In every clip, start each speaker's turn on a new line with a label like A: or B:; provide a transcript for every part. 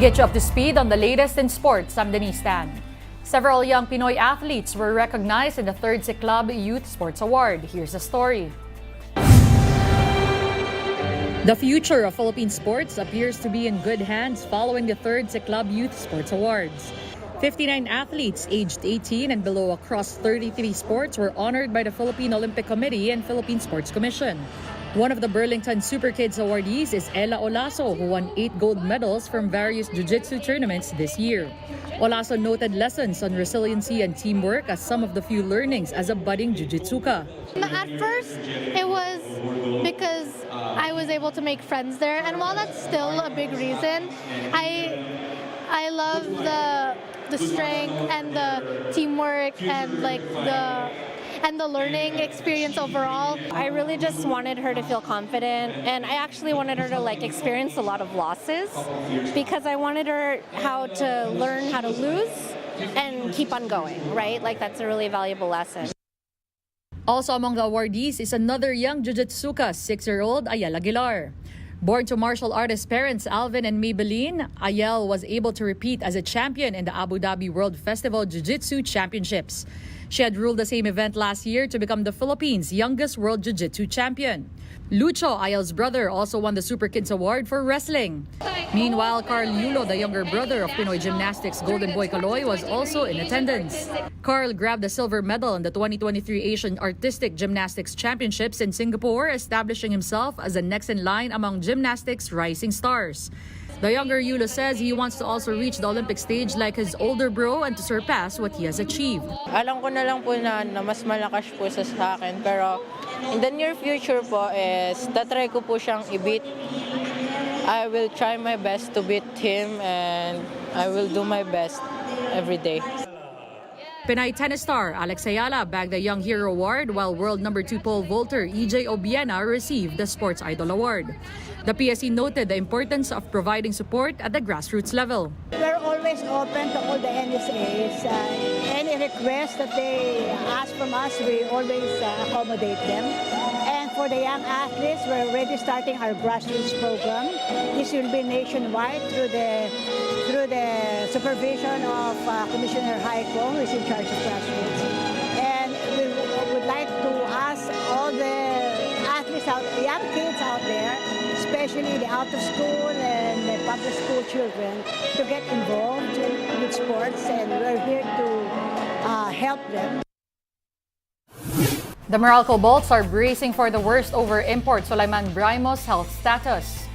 A: get you up to speed on the latest in sports. I'm Denise Tan. Several young Pinoy athletes were recognized in the 3rd Club Youth Sports Award. Here's the story. The future of Philippine sports appears to be in good hands following the 3rd Club Youth Sports Awards. 59 athletes aged 18 and below across 33 sports were honored by the Philippine Olympic Committee and Philippine Sports Commission. One of the Burlington Super Kids awardees is Ella Olaso, who won 8 gold medals from various jiu-jitsu tournaments this year. Olaso noted lessons on resiliency and teamwork as some of the few learnings as a budding jiu-jitsuka.
B: At first, it was because I was able to make friends there, and while that's still a big reason, I love the strength and the teamwork and the learning experience overall.
C: I really just wanted her to feel confident, and I actually wanted her to experience a lot of losses because I wanted her to learn how to lose and keep on going, right? That's a really valuable lesson.
A: Also among the awardees is another young jiu-jitsuka, 6-year-old Ayel Aguilar. Born to martial artist parents Alvin and Maybelline, Ayel was able to repeat as a champion in the Abu Dhabi World Festival Jiu-Jitsu Championships. She had ruled the same event last year to become the Philippines' youngest world jiu-jitsu champion. Lucho, Ayel's brother, also won the Super Kids Award for wrestling. Meanwhile, Carl Yulo, the younger brother of Pinoy Gymnastics Golden Boy Kaloy, was also in attendance. Carl grabbed the silver medal in the 2023 Asian Artistic Gymnastics Championships in Singapore, establishing himself as the next in line among gymnastics rising stars. The younger Yulo says he wants to also reach the Olympic stage like his older bro and to surpass what he has achieved.
D: Alam ko na lang po na mas malakas po sa akin, pero in the near future po is tatry ko po siyang i-beat. I will try my best to beat him and I will do my best every day.
A: Pinay tennis star Alex Ayala bagged the Young Hero Award while world number 2 pole vaulter EJ Obiena received the Sports Idol Award. The PSC noted the importance of providing support at the grassroots level.
E: We're always open to all the NSAs. Any request that they ask from us, we always accommodate them. And for the young athletes, we're already starting our grassroots program. This will be nationwide through the supervision of Commissioner Haiko, who is in charge of grassroots. And we would like to ask all the athletes young kids out there, especially the out of school and the public school children, to get involved with sports, and we're here to help them.
A: The Meralco Bolts are bracing for the worst over import Sulaiman Braimoh's health status.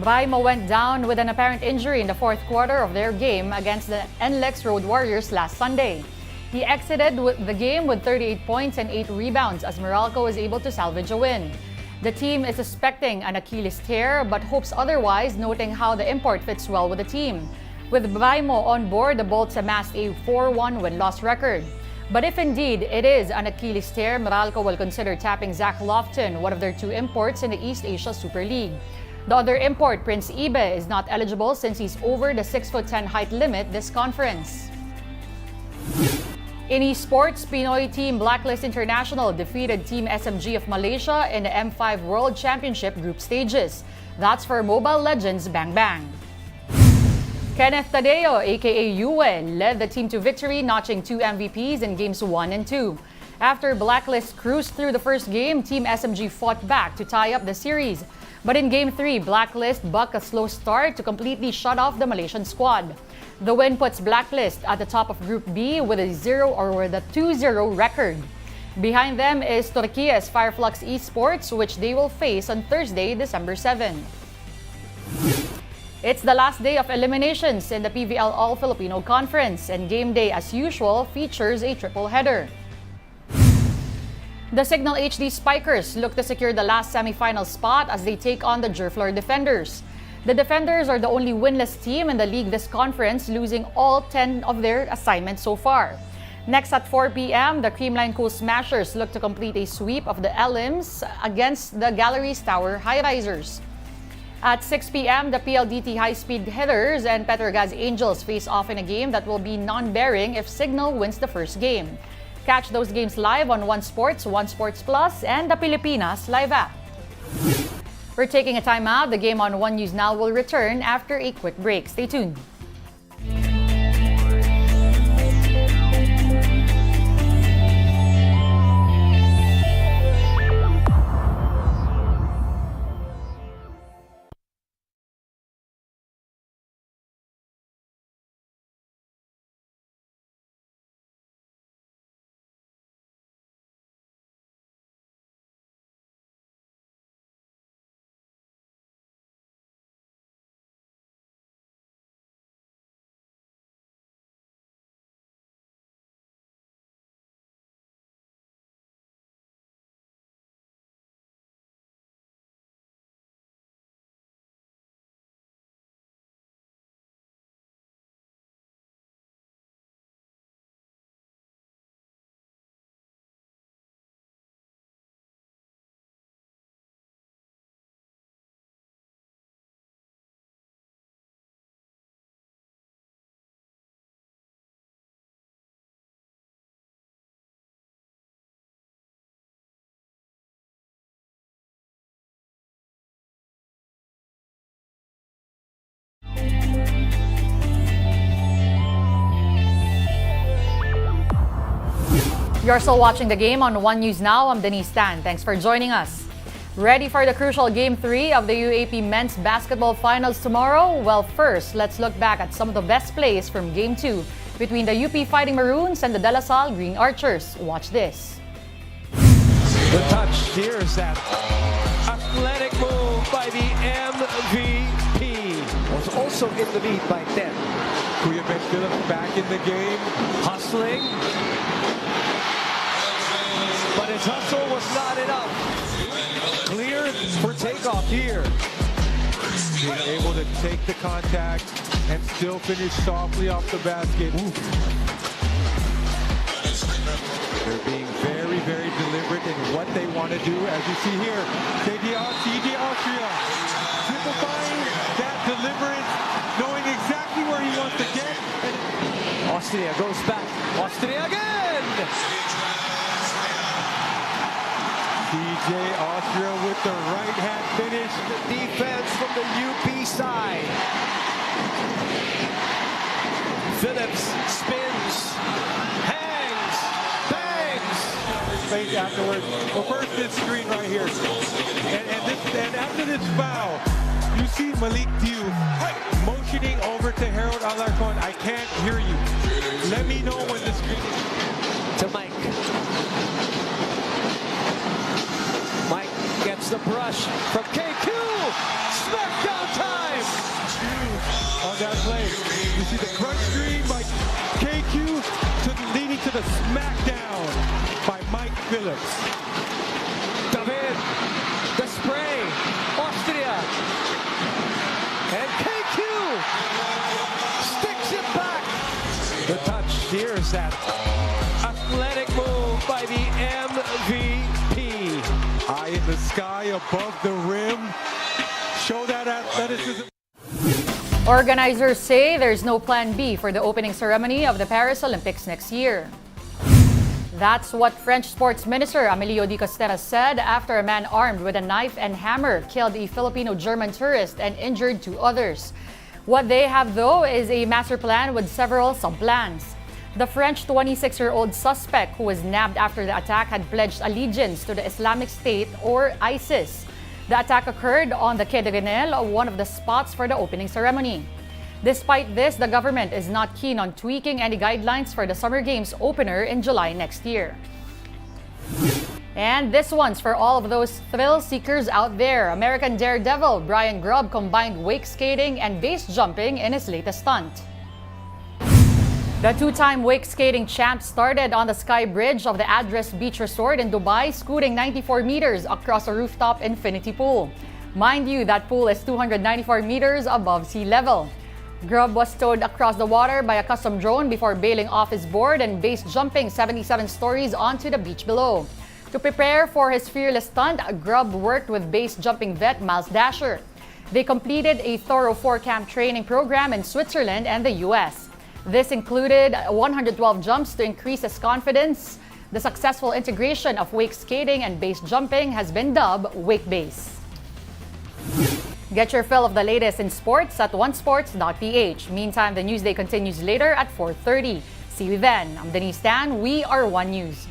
A: Braimoh went down with an apparent injury in the 4th quarter of their game against the NLEX Road Warriors last Sunday. He exited the game with 38 points and 8 rebounds as Meralco was able to salvage a win. The team is suspecting an Achilles tear but hopes otherwise, noting how the import fits well with the team. With Braimoh on board, the Bolts amassed a 4-1 win-loss record. But if indeed it is an Achilles tear, Meralco will consider tapping Zach Lofton, one of their 2 imports in the East Asia Super League. The other import, Prince Ibe, is not eligible since he's over the 6'10" height limit this conference. In esports, Pinoy team Blacklist International defeated Team SMG of Malaysia in the M5 World Championship group stages. That's for Mobile Legends Bang Bang. Kenneth Tadeo, aka Yue, led the team to victory, notching 2 MVPs in games 1 and 2. After Blacklist cruised through the first game, Team SMG fought back to tie up the series. But in Game 3, Blacklist bucked a slow start to completely shut off the Malaysian squad. The win puts Blacklist at the top of Group B with a 2-0 record. Behind them is Turquía's Fireflux Esports, which they will face on Thursday, December 7. It's the last day of eliminations in the PVL All-Filipino Conference, and game day, as usual, features a triple header. The Signal HD Spikers look to secure the last semifinal spot as they take on the Jerflor Defenders. The Defenders are the only winless team in the league this conference, losing all 10 of their assignments so far. Next at 4 p.m., the Creamline Cool Smashers look to complete a sweep of the LMs against the Galleries Tower High-Risers. At 6 p.m., the PLDT High-Speed Hitters and Petrogas Angels face off in a game that will be non-bearing if Signal wins the first game. Catch those games live on One Sports, One Sports Plus, and the Pilipinas Live app. We're taking a timeout. The game on One News Now will return after a quick break. Stay tuned. You're still watching the game on One News Now. I'm Denise Tan. Thanks for joining us. Ready for the crucial Game 3 of the UAP Men's Basketball Finals tomorrow? Well, first, let's look back at some of the best plays from Game 2 between the UP Fighting Maroons and the De La Salle Green Archers. Watch this.
F: The touch, here's that athletic move by the MVP. Was also in the lead by 10. Kuya Ben Phillips back in the game, hustling. But his hustle was not enough. Clear for takeoff here. Being able to take the contact and still finish softly off the basket. They're being very, very deliberate in what they want to do. As you see here, CD Austria simplifying that deliberance, knowing exactly where he wants to get. Austria goes back. Austria again! DJ Austria with the right-hand finish. The defense from the UP side. Phillips spins, hangs, bangs. Space afterwards. Well, first this screen right here. And after this foul, you see Malik Diouf motioning over to Harold Alarcon. I can't hear you. Let me know when the screen is. To Mike. Mike gets the brush from KQ. Smackdown time. On that play, you see the crunch screen by KQ leading to the smackdown by Mike Phillips. David, the spray, Austria, and KQ sticks it back. The touch, here's that athletic move by the MVP. Eye in the sky above the rim. Show that athleticism.
A: Organizers say there's no plan B for the opening ceremony of the Paris Olympics next year. That's what French Sports Minister Emilio Di Costera said after a man armed with a knife and hammer killed a Filipino-German tourist and injured two others. What they have, though, is a master plan with several sub-plans. The French 26-year-old suspect who was nabbed after the attack had pledged allegiance to the Islamic State or ISIS. The attack occurred on the Quai de Grenelle, one of the spots for the opening ceremony. Despite this, the government is not keen on tweaking any guidelines for the Summer Games opener in July next year. And this one's for all of those thrill seekers out there. American daredevil Brian Grubb combined wake skating and base jumping in his latest stunt. The two-time wake skating champ started on the sky bridge of the Address Beach Resort in Dubai, scooting 94 meters across a rooftop infinity pool. Mind you, that pool is 294 meters above sea level. Grubb was towed across the water by a custom drone before bailing off his board and base jumping 77 stories onto the beach below. To prepare for his fearless stunt, Grubb worked with base jumping vet Miles Dasher. They completed a thorough 4-camp training program in Switzerland and the US. This included 112 jumps to increase his confidence. The successful integration of wake skating and base jumping has been dubbed Wake Base. Get your fill of the latest in sports at onesports.ph. Meantime, the Newsday continues later at 4:30. See you then. I'm Denise Tan. We are One News.